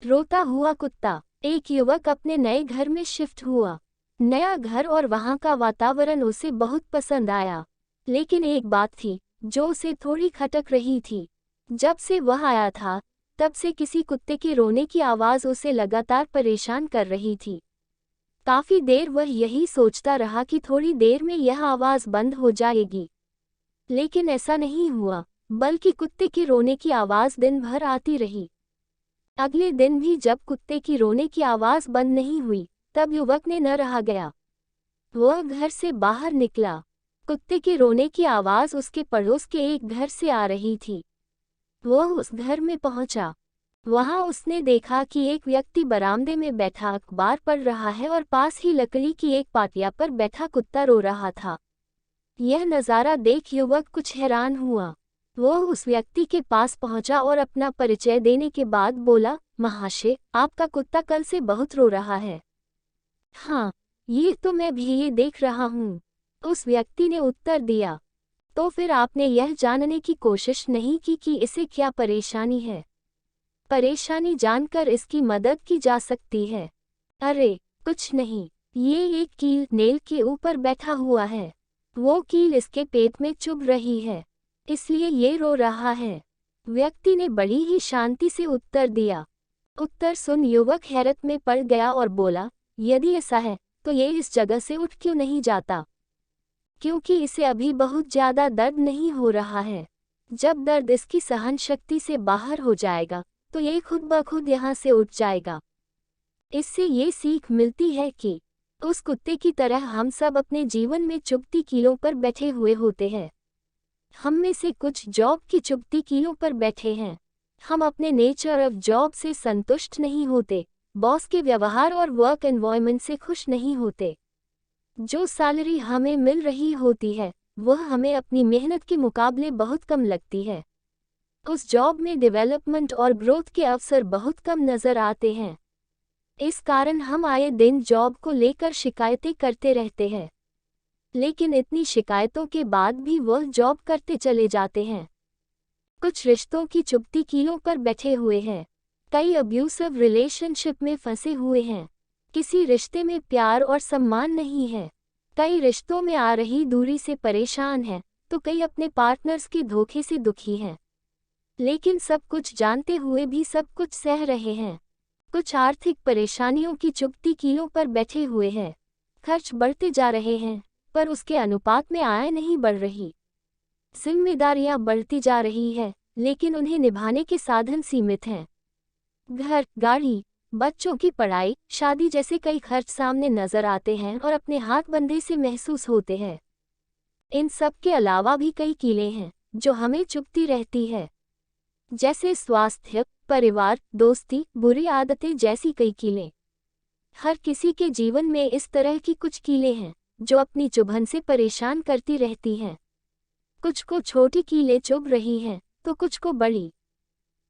रोता हुआ कुत्ता। एक युवक अपने नए घर में शिफ्ट हुआ। नया घर और वहाँ का वातावरण उसे बहुत पसंद आया। लेकिन एक बात थी जो उसे थोड़ी खटक रही थी। जब से वह आया था तब से किसी कुत्ते के रोने की आवाज़ उसे लगातार परेशान कर रही थी। काफ़ी देर वह यही सोचता रहा कि थोड़ी देर में यह आवाज़ बंद हो जाएगी। लेकिन ऐसा नहीं हुआ, बल्कि कुत्ते के रोने की आवाज़ दिन भर आती रही। अगले दिन भी जब कुत्ते की रोने की आवाज़ बंद नहीं हुई, तब युवक ने न रहा गया। वह घर से बाहर निकला। कुत्ते के रोने की आवाज़ उसके पड़ोस के एक घर से आ रही थी। वह उस घर में पहुंचा। वहां उसने देखा कि एक व्यक्ति बरामदे में बैठा अखबार पढ़ रहा है और पास ही लकड़ी की एक पाटिया पर बैठा कुत्ता रो रहा था। यह नज़ारा देख युवक कुछ हैरान हुआ। वह उस व्यक्ति के पास पहुंचा और अपना परिचय देने के बाद बोला, महाशय, आपका कुत्ता कल से बहुत रो रहा है। हाँ, ये तो मैं भी ये देख रहा हूँ, उस व्यक्ति ने उत्तर दिया। तो फिर आपने यह जानने की कोशिश नहीं की कि इसे क्या परेशानी है? परेशानी जानकर इसकी मदद की जा सकती है। अरे, कुछ नहीं, ये एक कील नेल के ऊपर बैठा हुआ है। वो कील इसके पेट में चुभ रही है, इसलिए ये रो रहा है। व्यक्ति ने बड़ी ही शांति से उत्तर दिया। उत्तर सुन युवक हैरत में पड़ गया और बोला, यदि ऐसा है तो ये इस जगह से उठ क्यों नहीं जाता? क्योंकि इसे अभी बहुत ज़्यादा दर्द नहीं हो रहा है। जब दर्द इसकी सहन शक्ति से बाहर हो जाएगा तो ये खुद ब खुद यहाँ से उठ जाएगा। इससे ये सीख मिलती है कि उस कुत्ते की तरह हम सब अपने जीवन में चुभती कीलों पर बैठे हुए होते हैं। हम में से कुछ जॉब की चुभती कीलों पर बैठे हैं। हम अपने नेचर ऑफ जॉब से संतुष्ट नहीं होते, बॉस के व्यवहार और वर्क एनवायरनमेंट से खुश नहीं होते। जो सैलरी हमें मिल रही होती है वह हमें अपनी मेहनत के मुकाबले बहुत कम लगती है। उस जॉब में डेवलपमेंट और ग्रोथ के अवसर बहुत कम नज़र आते हैं। इस कारण हम आए दिन जॉब को लेकर शिकायतें करते रहते हैं। लेकिन इतनी शिकायतों के बाद भी वह जॉब करते चले जाते हैं। कुछ रिश्तों की चुभती कीलों पर बैठे हुए हैं। कई अब्यूसिव रिलेशनशिप में फंसे हुए हैं। किसी रिश्ते में प्यार और सम्मान नहीं है। कई रिश्तों में आ रही दूरी से परेशान हैं, तो कई अपने पार्टनर्स के धोखे से दुखी हैं। लेकिन सब कुछ जानते हुए भी सब कुछ सह रहे हैं। कुछ आर्थिक परेशानियों की चुभती कीलों पर बैठे हुए हैं। खर्च बढ़ते जा रहे हैं, पर उसके अनुपात में आय नहीं बढ़ रही। जिम्मेदारियां बढ़ती जा रही है, लेकिन उन्हें निभाने के साधन सीमित हैं। घर, गाड़ी, बच्चों की पढ़ाई, शादी जैसे कई खर्च सामने नजर आते हैं और अपने हाथ बंधे से महसूस होते हैं। इन सब के अलावा भी कई कीलें हैं जो हमें चुभती रहती है, जैसे स्वास्थ्य, परिवार, दोस्ती, बुरी आदतें जैसी कई कीलें। हर किसी के जीवन में इस तरह की कुछ कीलें हैं जो अपनी चुभन से परेशान करती रहती हैं। कुछ को छोटी कीलें चुभ रही हैं तो कुछ को बड़ी।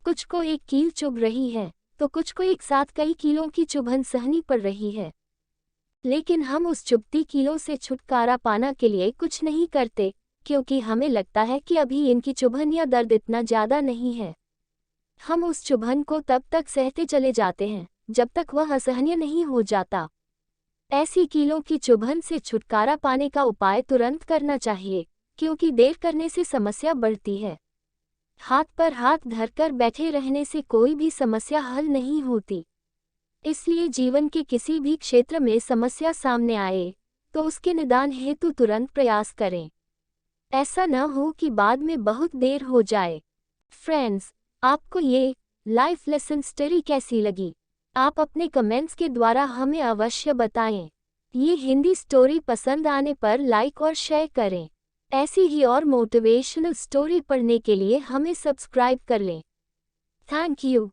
कुछ को एक कील चुभ रही है तो कुछ को एक साथ कई कीलों की चुभन सहनी पड़ रही है। लेकिन हम उस चुभती कीलों से छुटकारा पाना के लिए कुछ नहीं करते, क्योंकि हमें लगता है कि अभी इनकी चुभन या दर्द इतना ज़्यादा नहीं है। हम उस चुभन को तब तक सहते चले जाते हैं जब तक वह असहनीय नहीं हो जाता। ऐसी कीलों की चुभन से छुटकारा पाने का उपाय तुरंत करना चाहिए, क्योंकि देर करने से समस्या बढ़ती है। हाथ पर हाथ धरकर बैठे रहने से कोई भी समस्या हल नहीं होती। इसलिए जीवन के किसी भी क्षेत्र में समस्या सामने आए तो उसके निदान हेतु तुरंत प्रयास करें। ऐसा न हो कि बाद में बहुत देर हो जाए। फ्रेंड्स, आपको ये लाइफ लेसन स्टोरी कैसी लगी? आप अपने कमेंट्स के द्वारा हमें अवश्य बताएं। ये हिंदी स्टोरी पसंद आने पर लाइक और शेयर करें। ऐसी ही और मोटिवेशनल स्टोरी पढ़ने के लिए हमें सब्सक्राइब कर लें। Thank you.